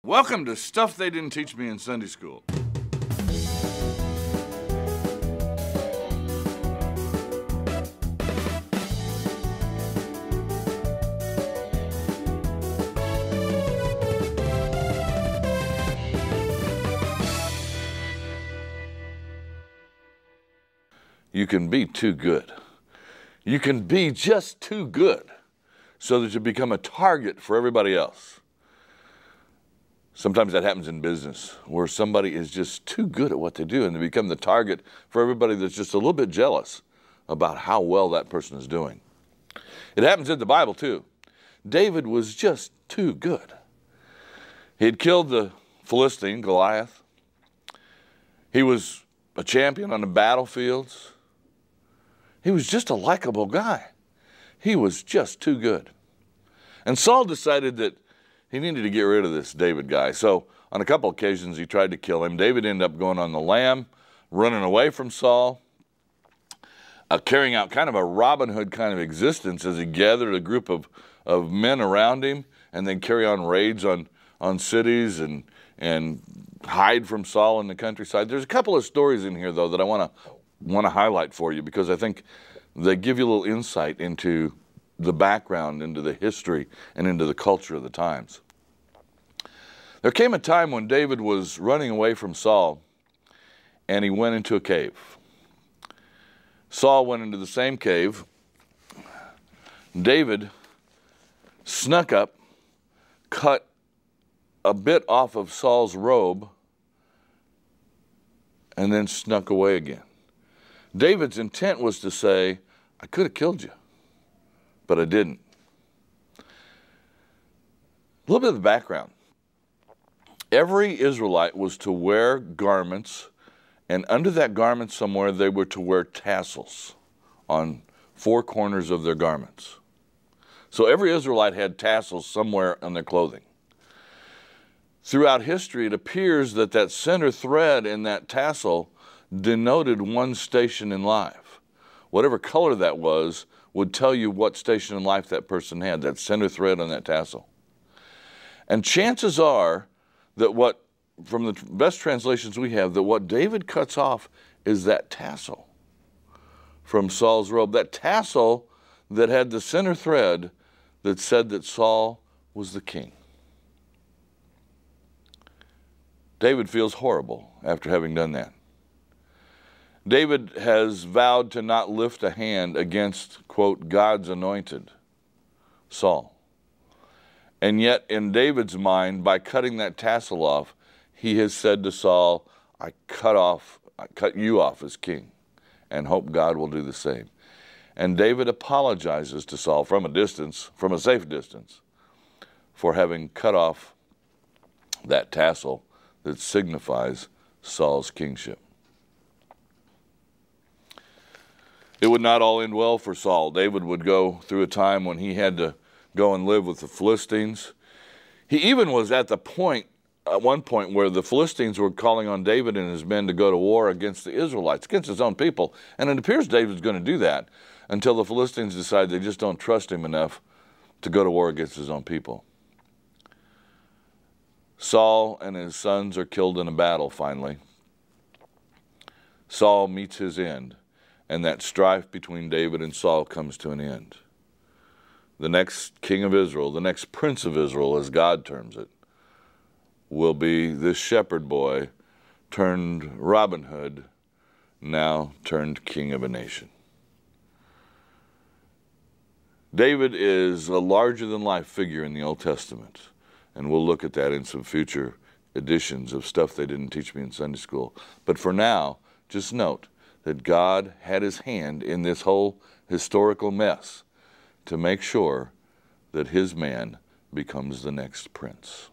Welcome to Stuff They Didn't Teach Me in Sunday School. You can be too good. You can be just too good so that you become a target for everybody else. Sometimes that happens in business, where somebody is just too good at what they do and they become the target for everybody that's just a little bit jealous about how well that person is doing. It happens in the Bible too. David was just too good. He had killed the Philistine, Goliath. He was a champion on the battlefields. He was just a likable guy. He was just too good. And Saul decided that he needed to get rid of this David guy. So on a couple occasions he tried to kill him. David ended up going on the lam, running away from Saul, carrying out kind of a Robin Hood kind of existence as he gathered a group of men around him and then carry on raids on cities and hide from Saul in the countryside. There's a couple of stories in here, though, that I want to highlight for you because I think they give you a little insight into the background, into the history, and into the culture of the times. There came a time when David was running away from Saul, and he went into a cave. Saul went into the same cave. David snuck up, cut a bit off of Saul's robe, and then snuck away again. David's intent was to say, I could have killed you, but I didn't. A little bit of the background. Every Israelite was to wear garments, and under that garment somewhere they were to wear tassels on four corners of their garments. So every Israelite had tassels somewhere on their clothing. Throughout history, it appears that that center thread in that tassel denoted one station in life. Whatever color that was would tell you what station in life that person had, that center thread on that tassel. And chances are that from the best translations we have, that what David cuts off is that tassel from Saul's robe, that tassel that had the center thread that said that Saul was the king. David feels horrible after having done that. David has vowed to not lift a hand against, quote, God's anointed, Saul. And yet, in David's mind, by cutting that tassel off, he has said to Saul, I cut you off as king, and hope God will do the same. And David apologizes to Saul from a safe distance, for having cut off that tassel that signifies Saul's kingship. It would not all end well for Saul. David would go through a time when he had to go and live with the Philistines. He even was at one point where the Philistines were calling on David and his men to go to war against the Israelites, against his own people. And it appears David's going to do that until the Philistines decide they just don't trust him enough to go to war against his own people. Saul and his sons are killed in a battle finally. Saul meets his end, and that strife between David and Saul comes to an end. The next king of Israel, the next prince of Israel, as God terms it, will be this shepherd boy turned Robin Hood, now turned king of a nation. David is a larger-than-life figure in the Old Testament, and we'll look at that in some future editions of Stuff They Didn't Teach Me in Sunday School. But for now, just note that God had his hand in this whole historical mess to make sure that his man becomes the next prince.